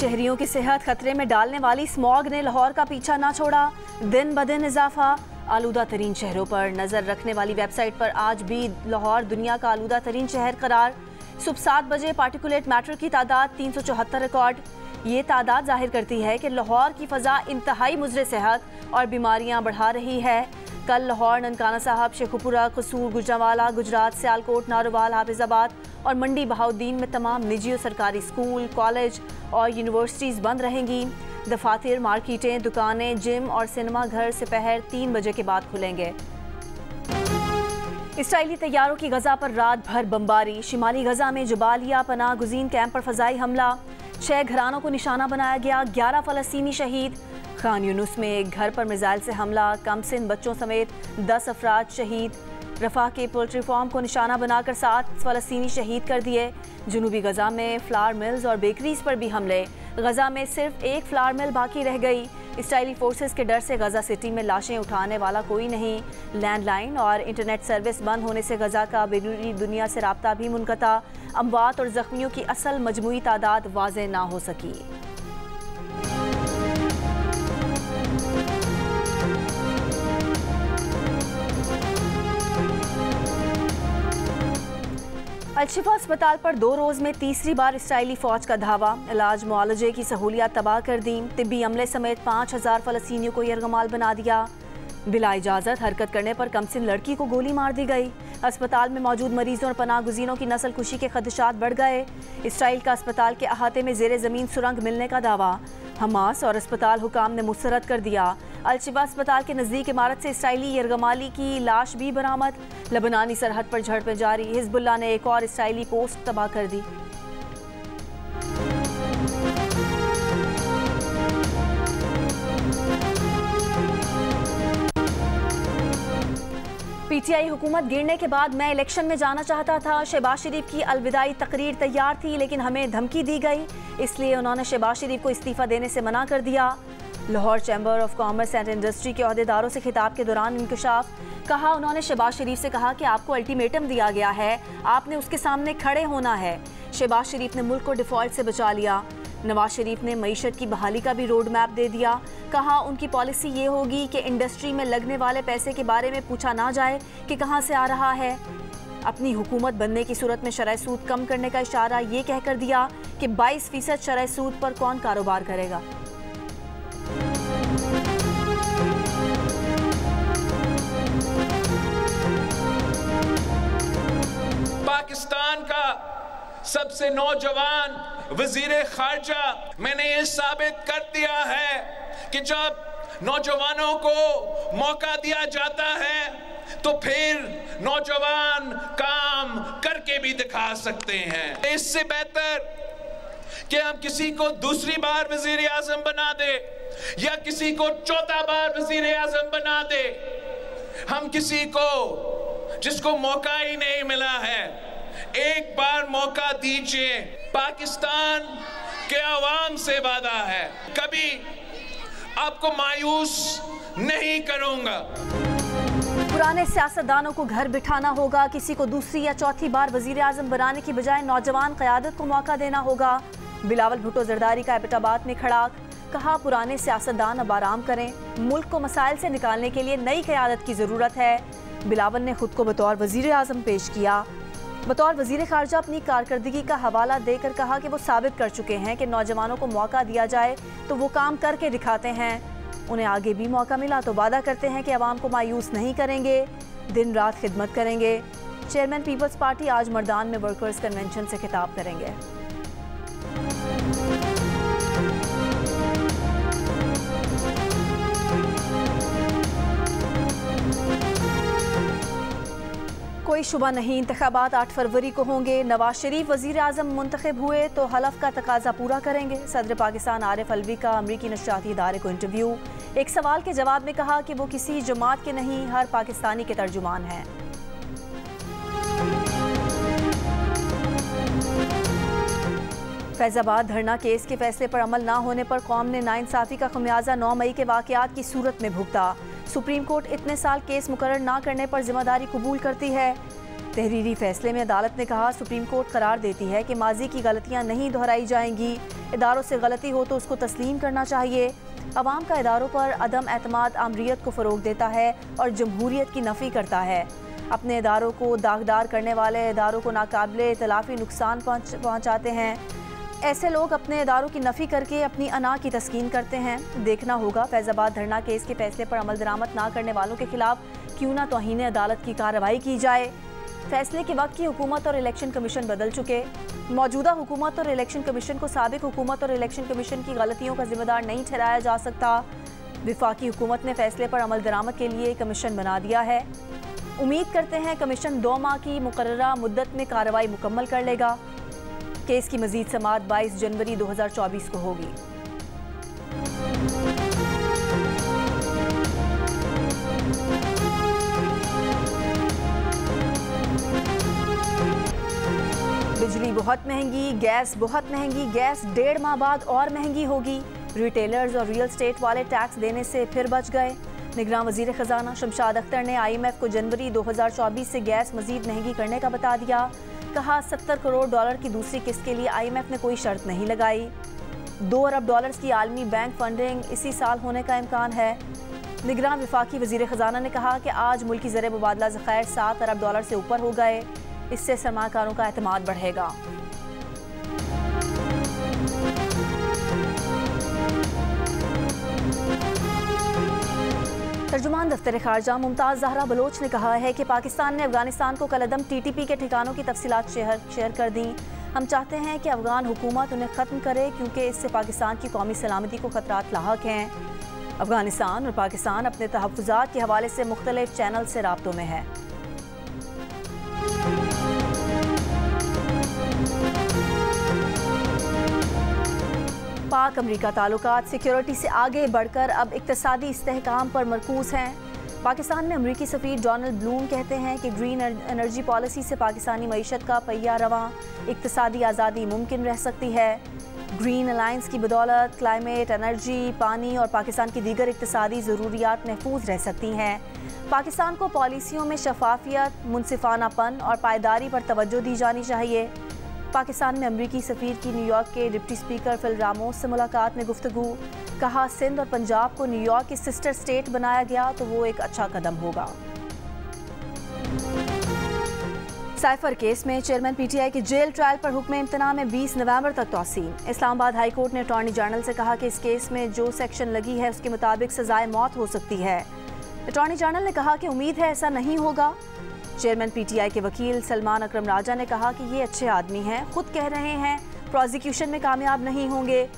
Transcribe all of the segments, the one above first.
शहरियों की सेहत खतरे में डालने वाली स्मॉग ने लाहौर का पीछा ना छोड़ा। दिन ब दिन इजाफा। आलूदा तरीन शहरों पर नज़र रखने वाली वेबसाइट पर आज भी लाहौर दुनिया का आलूदा तरीन शहर करार। सुबह 7 बजे पार्टिकुलेट मैटर की तादाद 374 रिकॉर्ड। ये तादाद जाहिर करती है कि लाहौर की फ़ज़ा इंतहाई मुज़र सेहत और बीमारियाँ बढ़ा रही है। कल लाहौर, ननकाना साहब, शेखुपुरा, कसूर, गुजरांवाला, गुजरात, सियालकोट, नारोवाल, हाफिजाबाद और मंडी बहाउद्दीन में तमाम निजी और सरकारी स्कूल, कॉलेज और यूनिवर्सिटीज़ बंद रहेंगी। दफातर, मार्केटें, दुकानें, जिम और सिनेमा घर दोपहर 3 बजे के बाद खुलेंगे। इसराइली तैयारों की गजा पर रात भर बमबारी। शिमाली गजा में जबालिया पनाह गुज़ीन कैंप पर फ़ज़ाई हमला। 6 घरानों को निशाना बनाया गया। 11 फ़लस्तीनी शहीद। खान यूनुस में एक घर पर मिसाइल से हमला। कमसिन बच्चों समेत 10 अफराद शहीद। रफा के पोल्ट्री फार्म को निशाना बनाकर 7 फ़लस्तीनी शहीद कर दिए। जनूबी गजा में फ्लावर मिल्स और बेकरीज पर भी हमले। गजा में सिर्फ एक फ्लावर मिल बाकी रह गई। इसराइली फोर्सेस के डर से गजा सिटी में लाशें उठाने वाला कोई नहीं। लैंडलाइन और इंटरनेट सर्विस बंद होने से गजा का बैरूनी दुनिया से राब्ता भी मुनक़ता। अमवात और ज़ख्मियों की असल मजमूई तादाद वाज़ेह ना हो सकी। अलशिफा अस्पताल पर 2 रोज़ में तीसरी बार इसराइली फ़ौज का धावा। इलाज मुआलजे की सहूलियात तबाह कर दी। तिब्बी अमले समेत 5000 फ़लस्तीनियों को यरगमाल बना दिया। बिला इजाज़त हरकत करने पर कमसिन लड़की को गोली मार दी गई। अस्पताल में मौजूद मरीजों और पनाह गुज़ीनों की नस्ल कुशी के खदशात बढ़ गए। इसराइल का अस्पताल के अहाते में ज़ेरे ज़मीन सुरंग मिलने का दावा। हमास और अस्पताल हुकाम ने मुस्तरद कर दिया। अलशिफा अस्पताल के नज़दीक इमारत से इसराइली यरगमाली की लाश भी बरामद। लबनानी सरहद पर झड़पें जारी। हिजबुल्लाह ने एक और इसराइली पोस्ट तबाह कर दी। पीटीआई हुकूमत गिरने के बाद मैं इलेक्शन में जाना चाहता था। शहबाज शरीफ की अलविदाई तकरीर तैयार थी, लेकिन हमें धमकी दी गई, इसलिए उन्होंने शहबाज शरीफ को इस्तीफ़ा देने से मना कर दिया। Lahore chamber of commerce and industry के अहदेदारों से खिताब के दौरान इंकशाफ। कहा, उन्होंने शहबाज शरीफ से कहा कि आपको अल्टीमेटम दिया गया है, आपने उसके सामने खड़े होना है। शहबाज शरीफ ने मुल्क को डिफ़ॉल्ट से बचा लिया। नवाज शरीफ ने मईशत की बहाली का भी रोड मैप दे दिया। कहा, उनकी पॉलिसी ये होगी कि इंडस्ट्री में लगने वाले पैसे के बारे में पूछा ना जाए कि कहाँ से आ रहा है। अपनी हुकूमत बनने की सूरत में शरह सूद कम करने का इशारा ये कहकर दिया कि 22% शरह सूद पर कौन कारोबार करेगा। पाकिस्तान का सबसे नौजवान वजीर खारजा मैंने ये साबित कर दिया है कि जब नौजवानों को मौका दिया जाता है तो फिर नौजवान काम करके भी दिखा सकते हैं। इससे बेहतर कि हम किसी को दूसरी बार वजीर आजम बना दे या किसी को चौथा बार वजीर आजम बना दे, हम किसी को जिसको मौका ही नहीं मिला है एक बार मौका दीजिए। पाकिस्तान के अवाम से वादा है, कभी आपको मायूस नहीं करूंगा। पुराने सियासतदानों को घर बिठाना होगा। किसी को दूसरी या चौथी बार वजीर आजम बनाने की बजाय नौजवान क़यादत को मौका देना होगा। बिलावल भुट्टो जरदारी का एबटाबाद में खड़ाक। कहा, पुराने सियासतदान अब आराम करें, मुल्क को मसाइल से निकालने के लिए नई क़यादत की ज़रूरत है। बिलावल ने खुद को बतौर वजीर आजम पेश किया। बतौर वजीर खारजा अपनी कारकर्दगी का हवाला देकर कहा कि वो साबित कर चुके हैं कि नौजवानों को मौका दिया जाए तो वो काम करके दिखाते हैं। उन्हें आगे भी मौका मिला तो वादा करते हैं कि आवाम को मायूस नहीं करेंगे, दिन रात खिदमत करेंगे। चेयरमैन पीपल्स पार्टी आज मर्दान में वर्कर्स कन्वेंशन से खिताब करेंगे। कोई शुबा नहीं, इंतखाबात 8 फरवरी को होंगे। नवाज शरीफ वजीर आजम मुंतखब हुए तो हलफ का तकाजा पूरा करेंगे। सदर पाकिस्तान आरिफ अलवी का अमरीकी नशरियाती इदारे को इंटरव्यू। एक सवाल के जवाब में कहा कि वो किसी जमात के नहीं, हर पाकिस्तानी के तर्जुमान हैं। फैज़ाबाद धरना केस के फैसले पर अमल ना होने पर कौम ने नाइंसाफ़ी का खमियाजा 9 मई के वाक़यात की सूरत में भुगता। सुप्रीम कोर्ट इतने साल केस मुकर्रर ना करने पर जिम्मेदारी कबूल करती है। तहरीरी फैसले में अदालत ने कहा, सुप्रीम कोर्ट करार देती है कि माजी की गलतियां नहीं दोहराई जाएंगी। इदारों से गलती हो तो उसको तस्लीम करना चाहिए। अवाम का इदारों पर अदम एतमाद आमरीत को फ़रोग देता है और जमहूरियत की नफ़ी करता है। अपने इदारों को दागदार करने वाले इदारों को नाकाबिले तलाफ़ी नुकसान पहुँचाते हैं। ऐसे लोग अपने इदारों की नफ़ी करके अपनी अना की तस्कीन करते हैं। देखना होगा फैज़ाबाद धरना केस के फैसले पर अमल दरामद ना करने वालों के खिलाफ क्यों ना तौहीन अदालत की कार्रवाई की जाए। फैसले के वक्त की हुकूमत और इलेक्शन कमीशन बदल चुके। मौजूदा हुकूमत और इलेक्शन कमीशन को साबिक हुकूमत और इलेक्शन कमीशन की गलतियों का जिम्मेदार नहीं ठहराया जा सकता। विफाकी हुकूमत ने फैसले पर अमल दरामद के लिए कमीशन बना दिया है। उम्मीद करते हैं कमीशन 2 माह की मुकर्ररा मुद्दत में कार्रवाई मुकम्मल कर लेगा। केस की मजीद समाअत 22 जनवरी 2024 को होगी। बिजली बहुत महंगी, गैस बहुत महंगी, गैस 1.5 माह बाद और महंगी होगी। रिटेलर्स और रियल स्टेट वाले टैक्स देने से फिर बच गए। निगरान वजीर खजाना शमशाद अख्तर ने IMF को जनवरी 2024 से गैस मजीद महंगी करने का बता दिया। कहा, $70 करोड़ की दूसरी किस्त के लिए IMF ने कोई शर्त नहीं लगाई। $2 अरब की आलमी बैंक फंडिंग इसी साल होने का इम्कान है। निगरान वफाकी वजीर खजाना ने कहा कि आज मुल्की ज़र मुबादला ज़खायर $7 अरब से ऊपर हो गए। इससे सरमाकारों का एतमाद बढ़ेगा। तर्जुमान दफ्तर खारजा मुमताज़ ज़हरा बलोच ने कहा है कि पाकिस्तान ने अफगानिस्तान को कलअदम TTP के ठिकानों की तफसीलात शेयर कर दी। हम चाहते हैं कि अफगान हुकूमत उन्हें ख़त्म करे क्योंकि इससे पाकिस्तान की कौमी सलामती को खतरात लाहक हैं। अफगानिस्तान और पाकिस्तान अपने तहफ़्फ़ुज़ात के हवाले से मुख्तलिफ चैनल से राब्तों में है। पाक अमरीका ताल्लुकात सिक्योरिटी से आगे बढ़कर अब इक़्तिसादी इस्तेहकाम पर मरकूज़ हैं। पाकिस्तान में अमरीकी सफ़ीर डोनाल्ड ब्लूम कहते हैं कि ग्रीन एनर्जी पॉलिसी से पाकिस्तानी मईशत का पहिया रवां, इक़्तिसादी आज़ादी मुमकिन रह सकती है। ग्रीन अलायंस की बदौलत क्लाइमेट, एनर्जी, पानी और पाकिस्तान की दीगर इक़्तिसादी ज़रूरियात महफूज रह सकती हैं। पाकिस्तान को पॉलिसियों में शफाफियत, मुनसिफानापन और पायदारी पर तवज्जो दी जानी चाहिए। पाकिस्तान में अमरीकी सफ़ीर की न्यूयॉर्क के डिप्टी स्पीकर फिल रामोस से मुलाकात में गुफ्तगू। कहा, सिंध और पंजाब को न्यूयॉर्क की सिस्टर स्टेट बनाया गया तो वो एक अच्छा कदम होगा। साइफर केस में चेयरमैन PTI के जेल ट्रायल पर हुक्म इम्तना में 20 नवंबर तक तौसीन। इस्लामाबाद हाई कोर्ट ने अटॉर्नी जनरल से कहा कि इस केस में जो सेक्शन लगी है उसके मुताबिक सजाए मौत हो सकती है। अटॉर्नी जनरल ने कहा कि उम्मीद है ऐसा नहीं होगा। चेयरमैन PTI के वकील सलमान अकरम राजा ने कहा कि ये अच्छे आदमी हैं, खुद कह रहे हैं प्रोसिक्यूशन में कामयाब नहीं होंगे।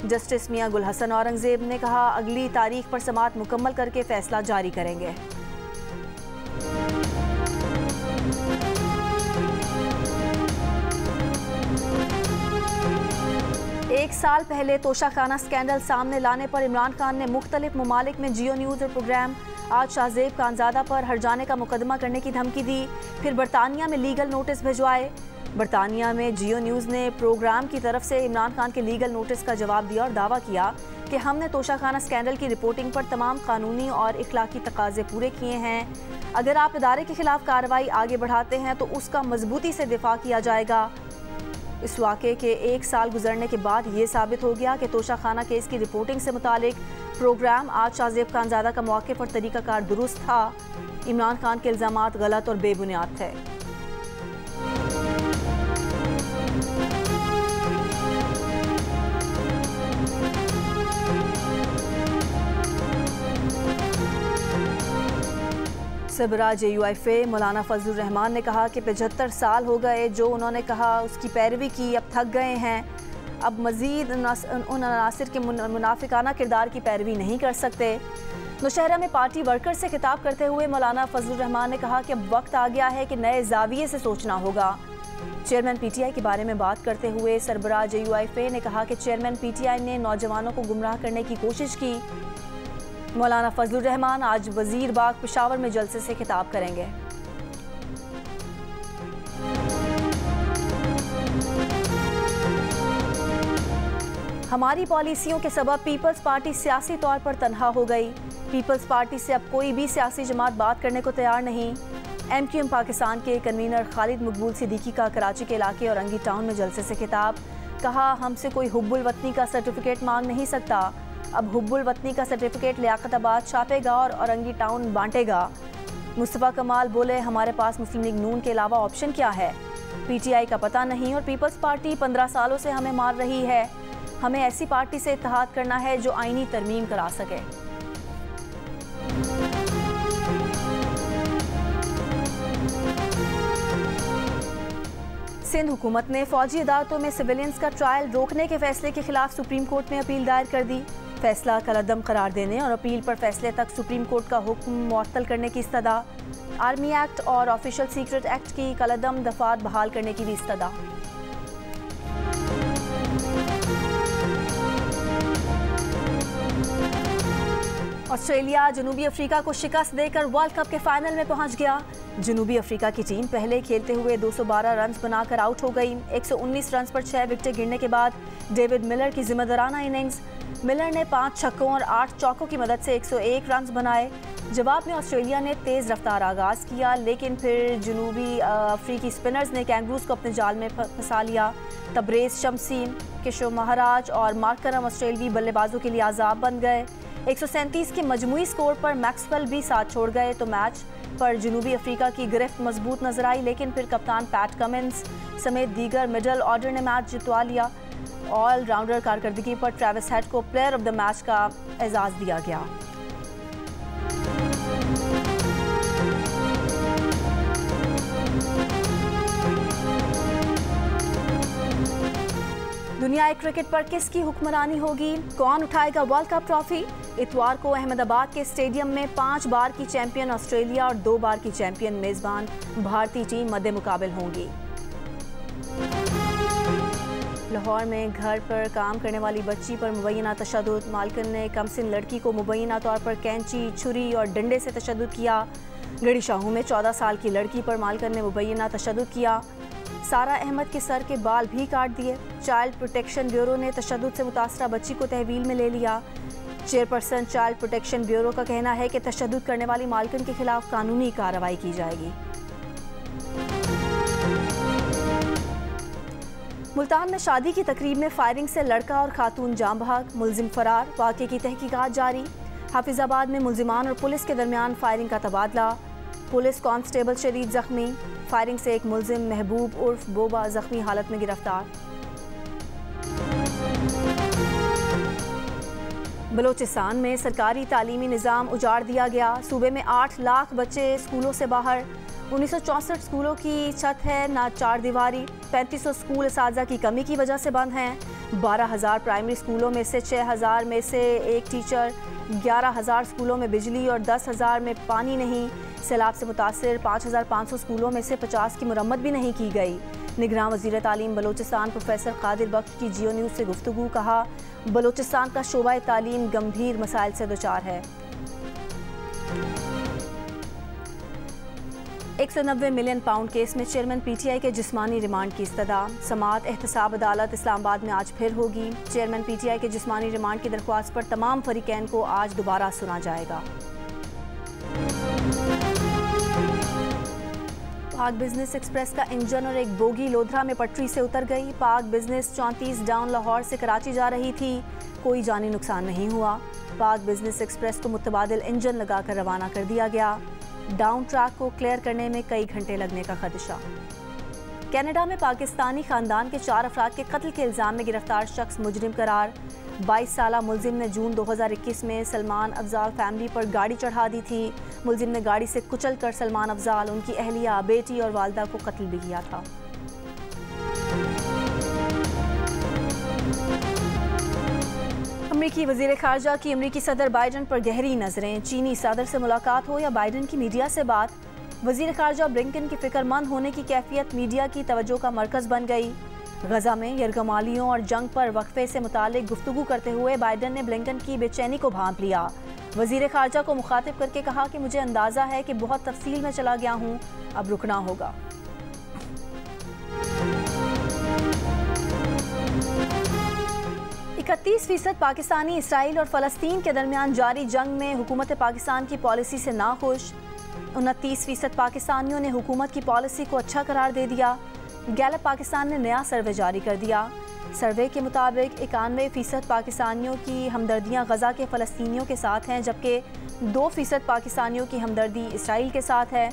जस्टिस मियां गुल हसन औरंगजेब ने कहा, अगली तारीख पर समाअत मुकम्मल करके फैसला जारी करेंगे। एक साल पहले तोशाखाना स्कैंडल सामने लाने पर इमरान खान ने मुख्तलिफ ममालिक में जियो न्यूज़ और प्रोग्राम आज शाहजेब खानजादा पर हर्जाने का मुकदमा करने की धमकी दी। फिर बरतानिया में लीगल नोटिस भिजवाए। बरतानिया में जियो न्यूज़ ने प्रोग्राम की तरफ से इमरान खान के लीगल नोटिस का जवाब दिया और दावा किया कि हमने तोशाखाना स्कैंडल की रिपोर्टिंग पर तमाम कानूनी और इखलाकी तकाजे पूरे किए हैं। अगर आप इदारे के खिलाफ कार्रवाई आगे बढ़ाते हैं तो उसका मजबूती से दिफा किया जाएगा। इस वाक़े के 1 साल गुजरने के बाद ये साबित हो गया कि तोशाखाना केस की रिपोर्टिंग से मुतालिक प्रोग्राम आज शाहजेब खानजादा का मौक़िफ़ और तरीक़ाकार दुरुस्त था। इमरान खान के इल्ज़ामात गलत और बेबुनियाद थे। सरबराह JUIF मौलाना फजलुर रहमान ने कहा कि 75 साल हो गए जो उन्होंने कहा उसकी पैरवी की, अब थक गए हैं। अब मज़ीद उन अनासिर के मुनाफिकाना किरदार की पैरवी नहीं कर सकते। नौशहरा में पार्टी वर्कर से खिताब करते हुए मौलाना फजलुर रहमान ने कहा कि अब वक्त आ गया है कि नए जाविये से सोचना होगा। चेयरमैन PTI के बारे में बात करते हुए सरबराह JUIF ने कहा कि चेयरमैन PTI ने नौजवानों को गुमराह करने की कोशिश की। मौलाना फजलुर रहमान आज वजीर बाग पेशावर में जलसे से खिताब करेंगे। हमारी पॉलिसियों के सबब पीपल्स पार्टी सियासी तौर पर तनहा हो गई। पीपल्स पार्टी से अब कोई भी सियासी जमात बात करने को तैयार नहीं। MQM पाकिस्तान के कन्वीनर खालिद मकबूल सिद्दीकी का कराची के इलाके औरंगी टाउन में जलसे से खिताब। कहा, हमसे कोई हुब्बुल वतनी का सर्टिफिकेट मांग नहीं सकता। अब हुब्बुल वतनी का सर्टिफिकेट लियाकताबाद छापेगा और औरंगी टाउन बांटेगा। मुस्तफ़ा कमाल बोले, हमारे पास मुस्लिम लीग नून के अलावा ऑप्शन क्या है? PTI का पता नहीं और पीपल्स पार्टी 15 सालों से हमें मार रही है। हमें ऐसी पार्टी से इत्तेहाद करना है जो आईनी तरमीम करा सके। सिंध हुकूमत ने फौजी अदालतों में सिविलियंस का ट्रायल रोकने के फैसले के खिलाफ सुप्रीम कोर्ट में अपील दायर कर दी। फैसला कलअदम करार देने और अपील पर फैसले तक सुप्रीम कोर्ट का हुक्म मुअत्तल करने की इस्तदा। आर्मी एक्ट और ऑफिशियल सीक्रेट एक्ट की कलअदम दफात बहाल करने की भी इस्तदा। ऑस्ट्रेलिया जनूबी अफ्रीका को शिकस्त देकर वर्ल्ड कप के फाइनल में पहुंच गया। जनूबी अफ्रीका की टीम पहले खेलते हुए 212 रन बनाकर आउट हो गई। 119 रन पर 6 विकेटें गिरने के बाद डेविड मिलर की जिम्मेदाराना इनिंग्स। मिलर ने 5 छक्कों और 8 चौकों की मदद से 101 रन बनाए। जवाब में ऑस्ट्रेलिया ने तेज़ रफ्तार आगाज़ किया, लेकिन फिर जनूबी अफ्रीकी स्पिनर्स ने कैंगरूज को अपने जाल में फंसा लिया। तबरेज शमसी, किशोर महाराज और मार्करम ऑस्ट्रेलवी बल्लेबाजों के लिए आज़ाब बन गए। 137 के मजमूई स्कोर पर मैक्सवेल भी साथ छोड़ गए तो मैच पर जनूबी अफ्रीका की गिरफ्त मजबूत नजर आई, लेकिन फिर कप्तान पैट कमिंस समेत दीगर मिडल ऑर्डर ने मैच जितवा लिया। ऑल राउंडर कारकर्दगी पर ट्रेविस हेड को प्लेयर ऑफ द मैच का एजाज दिया गया। दुनियाई क्रिकेट पर किसकी हुक्मरानी होगी? कौन उठाएगा वर्ल्ड कप ट्रॉफी? इतवार को अहमदाबाद के स्टेडियम में 5 बार की चैंपियन ऑस्ट्रेलिया और 2 बार की चैंपियन मेजबान भारतीय टीम मद्दे मुकाबिल होंगी। लाहौर में घर पर काम करने वाली बच्ची पर मुबैना तशद्दुद। मालकिन ने कमसिन लड़की को मुबैना तौर पर कैंची, छुरी और डंडे से तशद्दुद किया। गढ़ी शाहू में 14 साल की लड़की पर मालकिन ने मुबैना तशद्दुद किया। सारा अहमद के सर के बाल भी काट दिए। चाइल्ड प्रोटेक्शन ब्यूरो ने तशद्दुद से मुतासरा बच्ची को तहवील में ले लिया। चेयरपर्सन चाइल्ड प्रोटेक्शन ब्यूरो का कहना है कि तशद्दुद करने वाली मालकिन के खिलाफ कानूनी कार्रवाई की जाएगी। मुल्तान में शादी की तकरीब में फायरिंग से लड़का और खातून जाम बहक, मुलजिम फरार। वाक़े की तहकीकात जारी। हाफिजाबाद में मुलजिमान और पुलिस के दरमियान फायरिंग का तबादला। पुलिस कांस्टेबल शदीद जख्मी। फायरिंग से एक मुलजिम महबूब उर्फ बोबा जख्मी हालत में गिरफ्तार। बलोचिस्तान में सरकारी तालीमी निज़ाम उजाड़ दिया गया। सूबे में 8 लाख बच्चे स्कूलों से बाहर। 1964 स्कूलों की छत है ना चार दीवारी। 3500 स्कूल असातिज़ा की कमी की वजह से बंद हैं। 12,000 प्राइमरी स्कूलों में से 6,000 में से एक टीचर। 11,000 स्कूलों में बिजली और 10,000 में पानी नहीं। सैलाब से मुतासिर 5,500 स्कूलों में से 50 की मुरम्मत भी नहीं की गई। निगरान वज़ीर तालीम बलोचिस्तान प्रोफेसर कादिर बख्श की जियो न्यूज़ से गुफ्तगू। कहा, बलोचिस्तान का शोबा तालीम गंभीर मसाइल से दुचार है। 190 मिलियन पाउंड केस में चेयरमैन PTI के जिस्मानी रिमांड की इस्तदा। समाअत एहतसाब अदालत इस्लामाबाद में आज फिर होगी। चेयरमैन PTI के जिस्मानी रिमांड की दरख्वास्त पर तमाम फरीकैन को आज दोबारा सुना जाएगा। पाक बिजनेस एक्सप्रेस का इंजन और एक बोगी लोधरा में पटरी से उतर गई। पाक बिजनेस 34 डाउन लाहौर से कराची जा रही थी। कोई जानी नुकसान नहीं हुआ। पाक बिजनेस एक्सप्रेस को मुतबादिल इंजन लगाकर रवाना कर दिया गया। डाउन ट्रैक को क्लियर करने में कई घंटे लगने का खदशा। कनाडा में पाकिस्तानी खानदान के 4 अफराद के कत्ल के इल्ज़ाम में गिरफ्तार शख्स मुजरिम करार। 22 साला मुलजिम ने जून 2021 में सलमान अफजाल फैमिली पर गाड़ी चढ़ा दी थी। मुलजिम ने गाड़ी से कुचल कर सलमान अफजाल, उनकी अहलिया, बेटी और वालदा को कत्ल भी किया था। अमरीकी वज़ीर ख़ारजा की अमरीकी सदर बाइडन पर गहरी नज़रें। चीनी सदर से मुलाकात हो या बाइडन की मीडिया से बात, वज़ीर ख़ारजा ब्लिंकन की फ़िक्रमंद होने की कैफियत मीडिया की तवज्जो का मरकज़ बन गई। गजा में यरगमालियों और जंग पर वक्फे से मुतालिक गुफ्तगू करते हुए बाइडन ने ब्लिंकन की बेचैनी को भांप लिया। वज़ीर ख़ारजा को मुखातिब करके कहा कि मुझे अंदाज़ा है कि बहुत तफसील में चला गया हूँ, अब रुकना होगा। 31% पाकिस्तानी इसराइल और फ़लस्तीन के दरमियान जारी जंग में हुकूमत पाकिस्तान की पॉलिसी से नाखुश। 29% पाकिस्तानियों ने हुकूमत की पॉलिसी को अच्छा करार दे दिया। गैलप पाकिस्तान ने नया सर्वे जारी कर दिया। सर्वे के मुताबिक 91% पाकिस्तानियों की हमदर्दियाँ गज़ा के फ़लस्तीनियों के साथ हैं, जबकि 2% पाकिस्तानियों की हमदर्दी इसराइल के साथ है।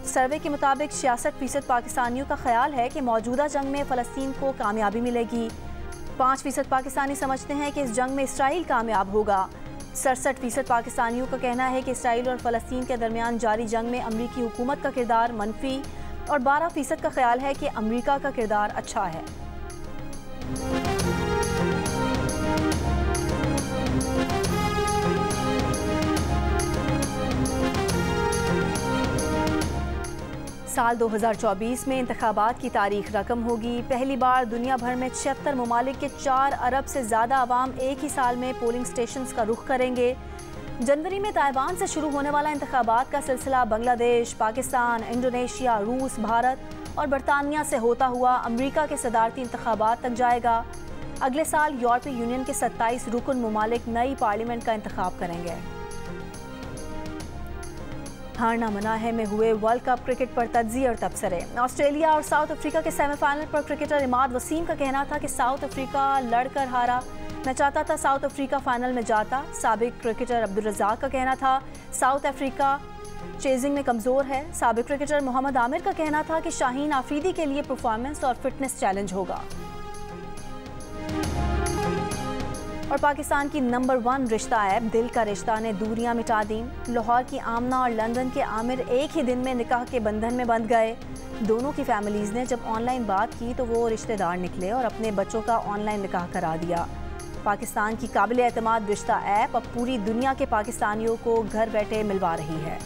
सर्वे के मुताबिक 66% पाकिस्तानियों का ख्याल है कि मौजूदा जंग में फ़लस्तीन को कामयाबी मिलेगी। 5% पाकिस्तानी समझते हैं कि इस जंग में इसराइल कामयाब होगा। 67% पाकिस्तानियों का कहना है कि इसराइल और फ़लस्तीन के दरमियान जारी जंग में अमरीकी हुकूमत का किरदार मनफी, और 12% का ख्याल है कि अमरीका का किरदार अच्छा है। साल 2024 में इंतखाबात की तारीख रकम होगी। पहली बार दुनिया भर में 76 ममालिक के 4 अरब से ज़्यादा अवाम एक ही साल में पोलिंग स्टेशंस का रुख करेंगे। जनवरी में ताइवान से शुरू होने वाला इंतखाबात का सिलसिला बांग्लादेश, पाकिस्तान, इंडोनेशिया, रूस, भारत और बरतानिया से होता हुआ अमरीका के सदारती इंतखाबात तक जाएगा। अगले साल यूरोपीय यूनियन के 27 रुकन ममालिक नई पार्लियामेंट का इंतखाब करेंगे। हारना मना है में हुए वर्ल्ड कप क्रिकेट पर तज्ज़िये और तबसरे। ऑस्ट्रेलिया और साउथ अफ्रीका के सेमीफाइनल पर क्रिकेटर इमाद वसीम का कहना था कि साउथ अफ्रीका लड़कर हारा, मैं चाहता था साउथ अफ्रीका फाइनल में जाता। साबिक क्रिकेटर अब्दुल रज़ाक का कहना था साउथ अफ्रीका चेजिंग में कमज़ोर है। साबिक क्रिकेटर मोहम्मद आमिर का कहना था कि शाहीन आफरीदी के लिए परफॉर्मेंस और फिटनेस चैलेंज होगा। और पाकिस्तान की नंबर 1 रिश्ता ऐप दिल का रिश्ता ने दूरियां मिटा दी। लाहौर की आमना और लंदन के आमिर एक ही दिन में निकाह के बंधन में बंध गए। दोनों की फैमिलीज़ ने जब ऑनलाइन बात की तो वो रिश्तेदार निकले और अपने बच्चों का ऑनलाइन निकाह करा दिया। पाकिस्तान की काबिल एतमाद रिश्ता ऐप अब पूरी दुनिया के पाकिस्तानियों को घर बैठे मिलवा रही है।